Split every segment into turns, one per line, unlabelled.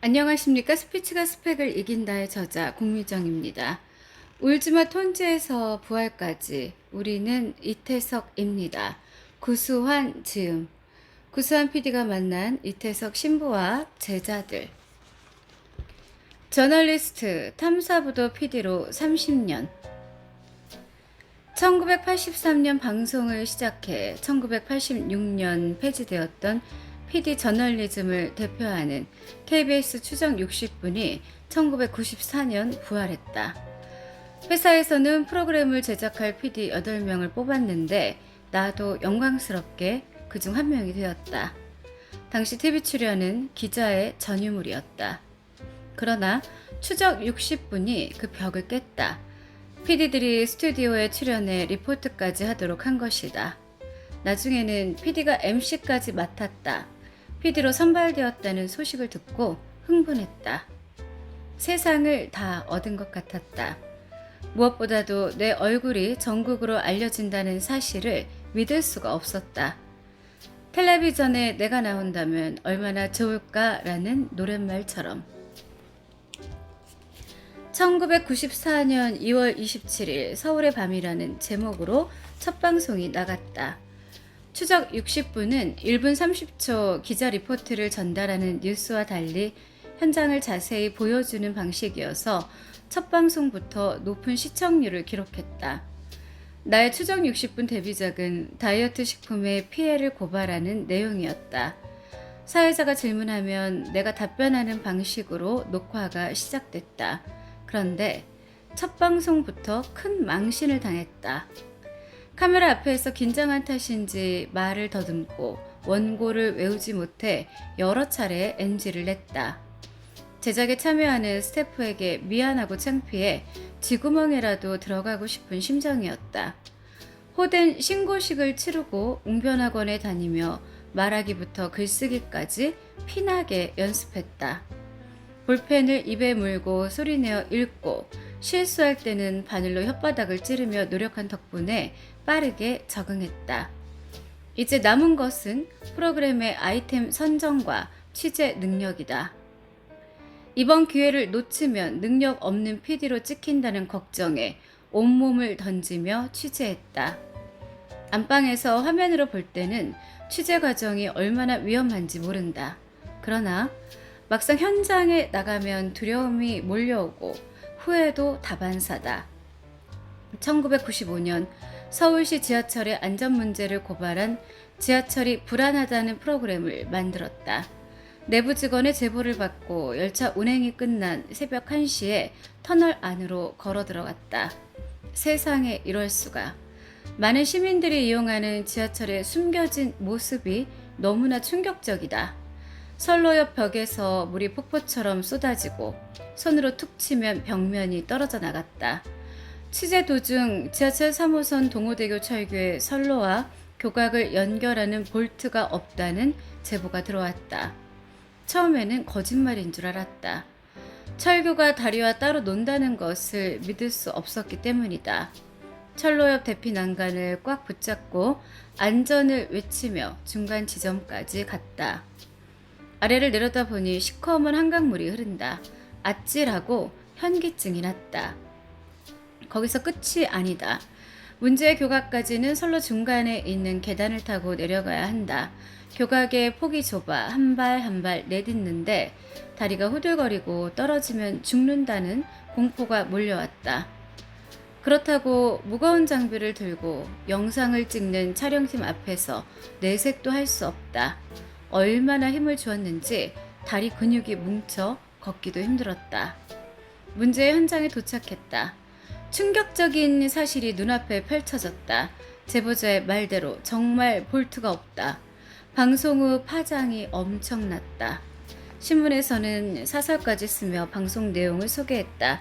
안녕하십니까. 스피치가 스펙을 이긴다의 저자 공미정입니다. 울지마 톤즈에서 부활까지 우리는 이태석입니다. 구수한 즈음. 구수한 PD가 만난 이태석 신부와 제자들. 저널리스트 탐사부도 PD로 30년. 1983년 방송을 시작해 1986년 폐지되었던 PD 저널리즘을 대표하는 KBS 추정 60분이 1994년 부활했다. 회사에서는 프로그램을 제작할 PD 8명을 뽑았는데 나도 영광스럽게 그중 한 명이 되었다. 당시 TV 출연은 기자의 전유물이었다. 그러나 추적 60분이 그 벽을 깼다. PD들이 스튜디오에 출연해 리포트까지 하도록 한 것이다. 나중에는 PD가 MC까지 맡았다. PD로 선발되었다는 소식을 듣고 흥분했다. 세상을 다 얻은 것 같았다. 무엇보다도 내 얼굴이 전국으로 알려진다는 사실을 믿을 수가 없었다. 텔레비전에 내가 나온다면 얼마나 좋을까라는 노랫말처럼. 1994년 2월 27일 서울의 밤이라는 제목으로 첫 방송이 나갔다. 추적 60분은 1분 30초 기자 리포트를 전달하는 뉴스와 달리 현장을 자세히 보여주는 방식이어서 첫 방송부터 높은 시청률을 기록했다. 나의 추적 60분 데뷔작은 다이어트 식품의 피해를 고발하는 내용이었다. 사회자가 질문하면 내가 답변하는 방식으로 녹화가 시작됐다. 그런데 첫 방송부터 큰 망신을 당했다. 카메라 앞에서 긴장한 탓인지 말을 더듬고 원고를 외우지 못해 여러 차례 NG를 냈다. 제작에 참여하는 스태프에게 미안하고 창피해 쥐구멍에라도 들어가고 싶은 심정이었다. 호된 신고식을 치르고 웅변학원에 다니며 말하기부터 글쓰기까지 피나게 연습했다. 볼펜을 입에 물고 소리내어 읽고 실수할 때는 바늘로 혓바닥을 찌르며 노력한 덕분에 빠르게 적응했다. 이제 남은 것은 프로그램의 아이템 선정과 취재 능력이다. 이번 기회를 놓치면 능력 없는 PD로 찍힌다는 걱정에 온몸을 던지며 취재했다. 안방에서 화면으로 볼 때는 취재 과정이 얼마나 위험한지 모른다. 그러나 막상 현장에 나가면 두려움이 몰려오고 후회도 다반사다. 1995년 서울시 지하철의 안전 문제를 고발한 지하철이 불안하다는 프로그램을 만들었다. 내부 직원의 제보를 받고 열차 운행이 끝난 새벽 1시에 터널 안으로 걸어 들어갔다. 세상에 이럴 수가. 많은 시민들이 이용하는 지하철의 숨겨진 모습이 너무나 충격적이다. 선로 옆 벽에서 물이 폭포처럼 쏟아지고 손으로 툭 치면 벽면이 떨어져 나갔다. 취재 도중 지하철 3호선 동호대교 철교의 선로와 교각을 연결하는 볼트가 없다는 제보가 들어왔다. 처음에는 거짓말인 줄 알았다. 철교가 다리와 따로 논다는 것을 믿을 수 없었기 때문이다. 철로 옆 대피 난간을 꽉 붙잡고 안전을 외치며 중간 지점까지 갔다. 아래를 내려다보니 시커먼 한강물이 흐른다. 아찔하고 현기증이 났다. 거기서 끝이 아니다. 문제의 교각까지는 선로 중간에 있는 계단을 타고 내려가야 한다. 교각의 폭이 좁아 한 발 한 발 내딛는데 다리가 후들거리고 떨어지면 죽는다는 공포가 몰려왔다. 그렇다고 무거운 장비를 들고 영상을 찍는 촬영팀 앞에서 내색도 할 수 없다. 얼마나 힘을 주었는지 다리 근육이 뭉쳐 걷기도 힘들었다. 문제의 현장에 도착했다. 충격적인 사실이 눈앞에 펼쳐졌다. 제보자의 말대로 정말 볼트가 없다. 방송 후 파장이 엄청났다. 신문에서는 사설까지 쓰며 방송 내용을 소개했다.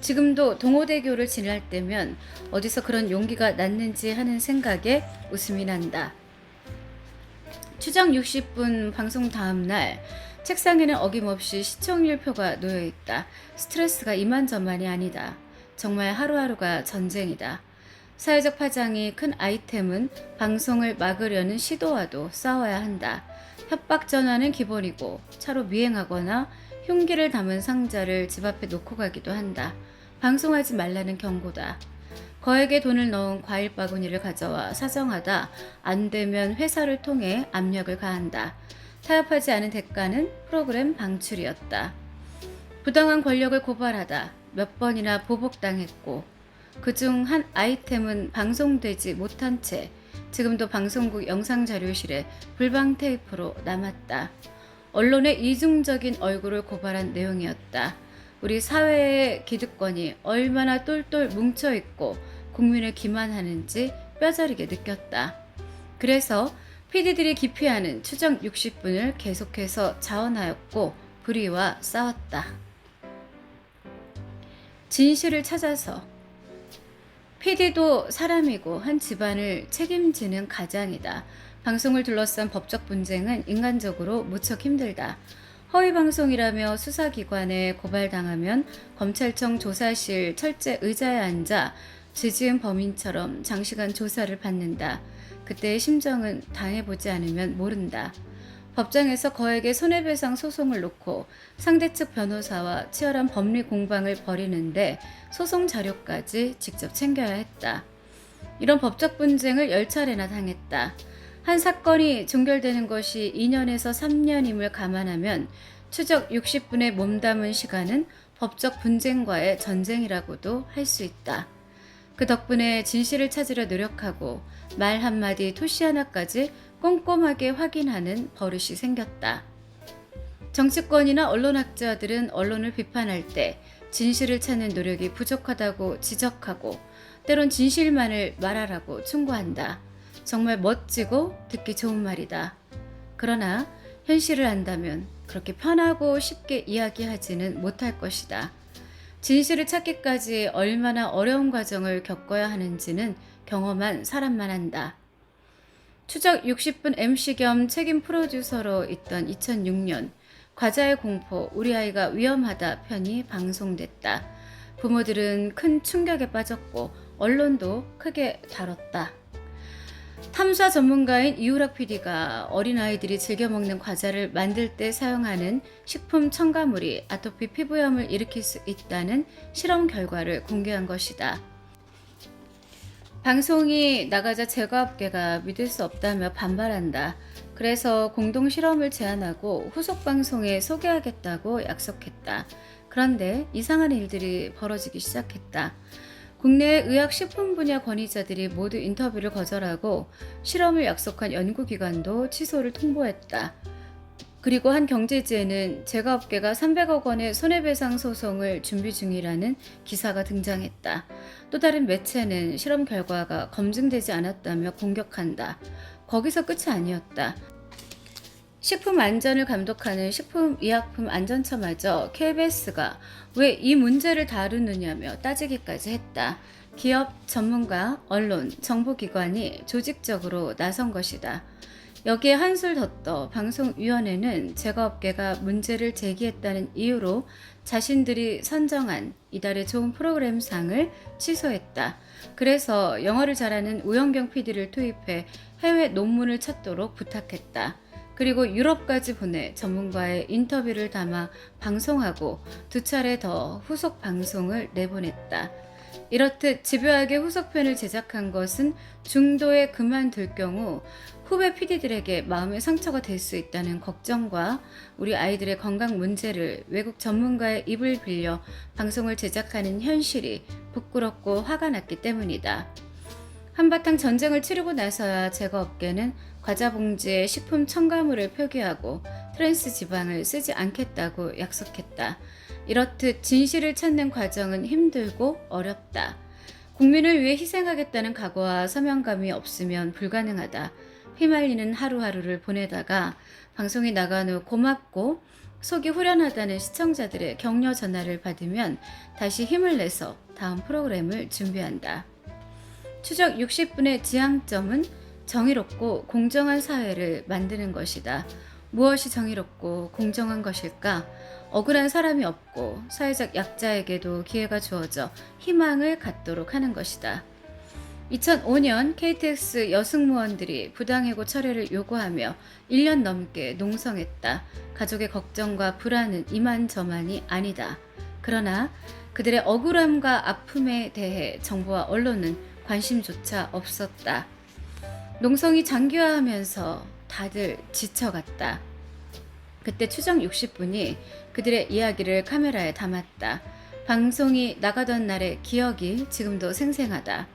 지금도 동호대교를 지날 때면 어디서 그런 용기가 났는지 하는 생각에 웃음이 난다. 추정 60분 방송 다음 날 책상에는 어김없이 시청률표가 놓여있다. 스트레스가 이만저만이 아니다. 정말 하루하루가 전쟁이다. 사회적 파장이 큰 아이템은 방송을 막으려는 시도와도 싸워야 한다. 협박 전화는 기본이고 차로 미행하거나 흉기를 담은 상자를 집 앞에 놓고 가기도 한다. 방송하지 말라는 경고다. 거액의 돈을 넣은 과일 바구니를 가져와 사정하다 안 되면 회사를 통해 압력을 가한다. 타협하지 않은 대가는 프로그램 방출이었다. 부당한 권력을 고발하다 몇 번이나 보복당했고 그중 한 아이템은 방송되지 못한 채 지금도 방송국 영상자료실에 불방 테이프로 남았다. 언론의 이중적인 얼굴을 고발한 내용이었다. 우리 사회의 기득권이 얼마나 똘똘 뭉쳐있고 국민을 기만하는지 뼈저리게 느꼈다. 그래서 PD들이 기피하는 추정 60분을 계속해서 자원하였고 불의와 싸웠다. 진실을 찾아서 PD도 사람이고 한 집안을 책임지는 가장이다. 방송을 둘러싼 법적 분쟁은 인간적으로 무척 힘들다. 허위방송이라며 수사기관에 고발당하면 검찰청 조사실 철제 의자에 앉아 죄 지은 범인처럼 장시간 조사를 받는다. 그때의 심정은 당해보지 않으면 모른다. 법정에서 거액의 손해배상 소송을 놓고 상대 측 변호사와 치열한 법리 공방을 벌이는데 소송 자료까지 직접 챙겨야 했다. 이런 법적 분쟁을 10차례나 당했다. 한 사건이 종결되는 것이 2년에서 3년임을 감안하면 추적 60분의 몸담은 시간은 법적 분쟁과의 전쟁이라고도 할 수 있다. 그 덕분에 진실을 찾으려 노력하고 말 한마디 토시 하나까지 꼼꼼하게 확인하는 버릇이 생겼다. 정치권이나 언론학자들은 언론을 비판할 때 진실을 찾는 노력이 부족하다고 지적하고 때론 진실만을 말하라고 충고한다. 정말 멋지고 듣기 좋은 말이다. 그러나 현실을 안다면 그렇게 편하고 쉽게 이야기하지는 못할 것이다. 진실을 찾기까지 얼마나 어려운 과정을 겪어야 하는지는 경험한 사람만 안다. 추적 60분 MC 겸 책임 프로듀서로 있던 2006년 과자의 공포 우리 아이가 위험하다 편이 방송됐다. 부모들은 큰 충격에 빠졌고 언론도 크게 다뤘다. 탐사 전문가인 이우락 PD가 어린아이들이 즐겨 먹는 과자를 만들 때 사용하는 식품 첨가물이 아토피 피부염을 일으킬 수 있다는 실험 결과를 공개한 것이다. 방송이 나가자 제과업계가 믿을 수 없다며 반발한다. 그래서 공동 실험을 제안하고 후속 방송에 소개하겠다고 약속했다. 그런데 이상한 일들이 벌어지기 시작했다. 국내 의학식품 분야 권위자들이 모두 인터뷰를 거절하고 실험을 약속한 연구기관도 취소를 통보했다. 그리고 한 경제지에는 제과업계가 300억 원의 손해배상 소송을 준비 중이라는 기사가 등장했다. 또 다른 매체는 실험 결과가 검증되지 않았다며 공격한다. 거기서 끝이 아니었다. 식품 안전을 감독하는 식품의약품안전처마저 KBS가 왜 이 문제를 다루느냐며 따지기까지 했다. 기업, 전문가, 언론, 정보기관이 조직적으로 나선 것이다. 여기에 한술 더 떠 방송위원회는 제과업계가 문제를 제기했다는 이유로 자신들이 선정한 이달의 좋은 프로그램상을 취소했다. 그래서 영어를 잘하는 우영경 PD를 투입해 해외 논문을 찾도록 부탁했다. 그리고 유럽까지 보내 전문가의 인터뷰를 담아 방송하고 2차례 더 후속 방송을 내보냈다. 이렇듯 집요하게 후속편을 제작한 것은 중도에 그만둘 경우 후배 PD들에게 마음의 상처가 될 수 있다는 걱정과 우리 아이들의 건강 문제를 외국 전문가의 입을 빌려 방송을 제작하는 현실이 부끄럽고 화가 났기 때문이다. 한바탕 전쟁을 치르고 나서야 제과업계는 과자 봉지에 식품 첨가물을 표기하고 트랜스 지방을 쓰지 않겠다고 약속했다. 이렇듯 진실을 찾는 과정은 힘들고 어렵다. 국민을 위해 희생하겠다는 각오와 사명감이 없으면 불가능하다. 휘말리는 하루하루를 보내다가 방송이 나간 후 고맙고 속이 후련하다는 시청자들의 격려 전화를 받으면 다시 힘을 내서 다음 프로그램을 준비한다. 추적 60분의 지향점은 정의롭고 공정한 사회를 만드는 것이다. 무엇이 정의롭고 공정한 것일까? 억울한 사람이 없고 사회적 약자에게도 기회가 주어져 희망을 갖도록 하는 것이다. 2005년 KTX 여승무원들이 부당해고 철회를 요구하며 1년 넘게 농성했다. 가족의 걱정과 불안은 이만저만이 아니다. 그러나 그들의 억울함과 아픔에 대해 정부와 언론은 관심조차 없었다. 농성이 장기화하면서 다들 지쳐갔다. 그때 추정 60분이 그들의 이야기를 카메라에 담았다. 방송이 나가던 날의 기억이 지금도 생생하다.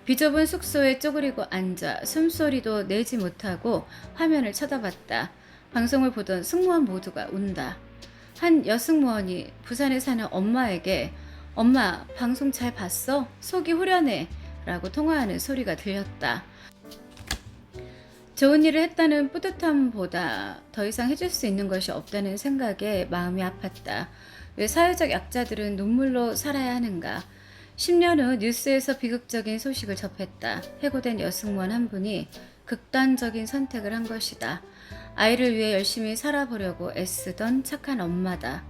비좁은 숙소에 쪼그리고 앉아 숨소리도 내지 못하고 화면을 쳐다봤다. 방송을 보던 승무원 모두가 운다. 한 여승무원이 부산에 사는 엄마에게 "엄마, 방송 잘 봤어? 속이 후련해" 라고 통화하는 소리가 들렸다. 좋은 일을 했다는 뿌듯함보다 더 이상 해줄 수 있는 것이 없다는 생각에 마음이 아팠다. 왜 사회적 약자들은 눈물로 살아야 하는가? 10년 후 뉴스에서 비극적인 소식을 접했다. 해고된 여승무원 한 분이 극단적인 선택을 한 것이다. 아이를 위해 열심히 살아보려고 애쓰던 착한 엄마다.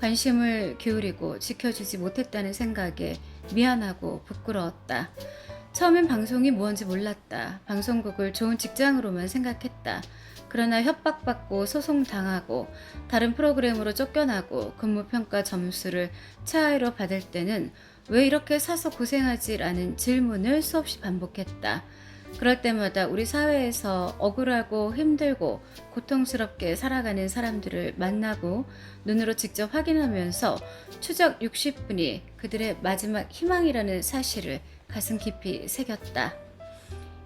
관심을 기울이고 지켜주지 못했다는 생각에 미안하고 부끄러웠다. 처음엔 방송이 뭔지 몰랐다. 방송국을 좋은 직장으로만 생각했다. 그러나 협박받고 소송당하고 다른 프로그램으로 쫓겨나고 근무평가 점수를 최하위로 받을 때는 "왜 이렇게 사서 고생하지?" 라는 질문을 수없이 반복했다. 그럴 때마다 우리 사회에서 억울하고 힘들고 고통스럽게 살아가는 사람들을 만나고 눈으로 직접 확인하면서 추적 60분이 그들의 마지막 희망이라는 사실을 가슴 깊이 새겼다.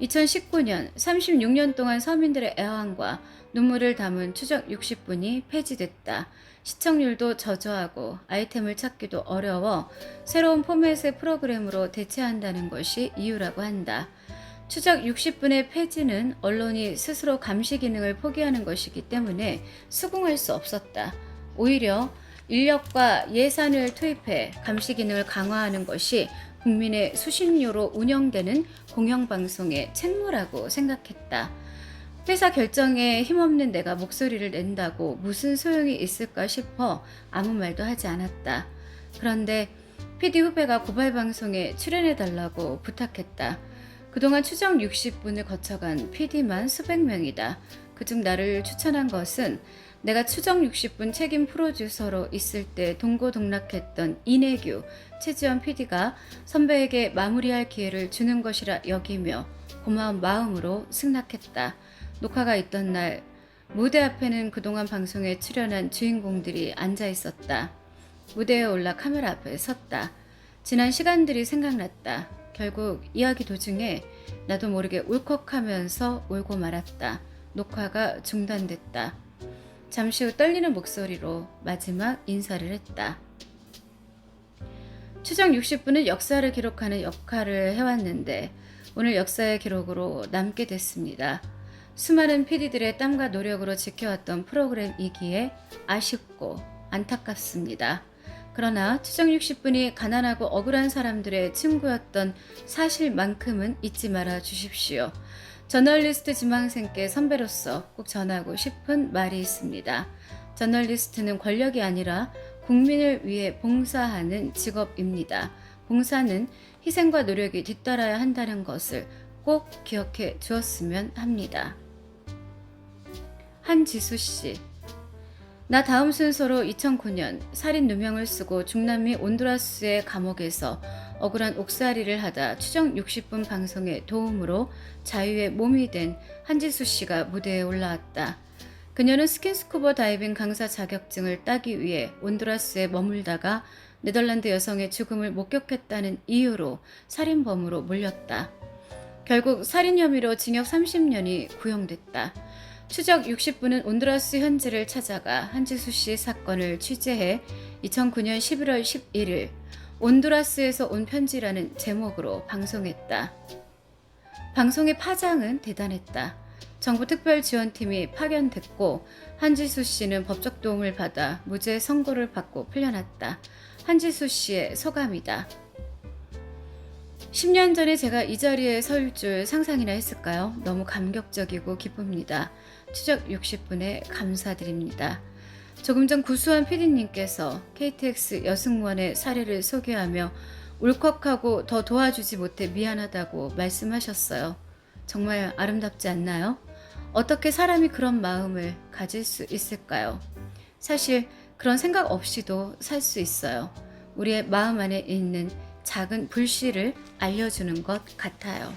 2019년 36년 동안 서민들의 애환과 눈물을 담은 추적 60분이 폐지됐다. 시청률도 저조하고 아이템을 찾기도 어려워 새로운 포맷의 프로그램으로 대체한다는 것이 이유라고 한다. 추적 60분의 폐지는 언론이 스스로 감시 기능을 포기하는 것이기 때문에 수긍할 수 없었다. 오히려 인력과 예산을 투입해 감시 기능을 강화하는 것이 국민의 수신료로 운영되는 공영방송의 책무라고 생각했다. 회사 결정에 힘없는 내가 목소리를 낸다고 무슨 소용이 있을까 싶어 아무 말도 하지 않았다. 그런데 PD 후배가 고발방송에 출연해달라고 부탁했다. 그동안 추정 60분을 거쳐간 PD만 수백 명이다. 그중 나를 추천한 것은 내가 추정 60분 책임 프로듀서로 있을 때 동고동락했던 이내규, 최지원 PD가 선배에게 마무리할 기회를 주는 것이라 여기며 고마운 마음으로 승낙했다. 녹화가 있던 날 무대 앞에는 그동안 방송에 출연한 주인공들이 앉아 있었다. 무대에 올라 카메라 앞에 섰다. 지난 시간들이 생각났다. 결국 이야기 도중에 나도 모르게 울컥하면서 울고 말았다. 녹화가 중단됐다. 잠시 후 떨리는 목소리로 마지막 인사를 했다. 추정 60분은 역사를 기록하는 역할을 해왔는데 오늘 역사의 기록으로 남게 됐습니다. 수많은 PD들의 땀과 노력으로 지켜왔던 프로그램이기에 아쉽고 안타깝습니다. 그러나 추정 60분이 가난하고 억울한 사람들의 친구였던 사실만큼은 잊지 말아 주십시오. 저널리스트 지망생께 선배로서 꼭 전하고 싶은 말이 있습니다. 저널리스트는 권력이 아니라 국민을 위해 봉사하는 직업입니다. 봉사는 희생과 노력이 뒤따라야 한다는 것을 꼭 기억해 주었으면 합니다. 한지수 씨. 나 다음 순서로 2009년 살인 누명을 쓰고 중남미 온두라스의 감옥에서 억울한 옥살이를 하다 추정 60분 방송의 도움으로 자유의 몸이 된 한지수 씨가 무대에 올라왔다. 그녀는 스킨스쿠버 다이빙 강사 자격증을 따기 위해 온두라스에 머물다가 네덜란드 여성의 죽음을 목격했다는 이유로 살인범으로 몰렸다. 결국 살인 혐의로 징역 30년이 구형됐다. 추적 60분은 온두라스 현지를 찾아가 한지수 씨 사건을 취재해 2009년 11월 11일 온두라스에서 온 편지라는 제목으로 방송했다. 방송의 파장은 대단했다. 정부 특별지원팀이 파견됐고 한지수 씨는 법적 도움을 받아 무죄 선고를 받고 풀려났다. 한지수 씨의 소감이다. 10년 전에 제가 이 자리에 설 줄 상상이나 했을까요? 너무 감격적이고 기쁩니다. 추적 60분에 감사드립니다. 조금 전 구수한 PD님께서 KTX 여승무원의 사례를 소개하며 울컥하고 더 도와주지 못해 미안하다고 말씀하셨어요. 정말 아름답지 않나요? 어떻게 사람이 그런 마음을 가질 수 있을까요? 사실 그런 생각 없이도 살 수 있어요. 우리의 마음 안에 있는 작은 불씨를 알려주는 것 같아요.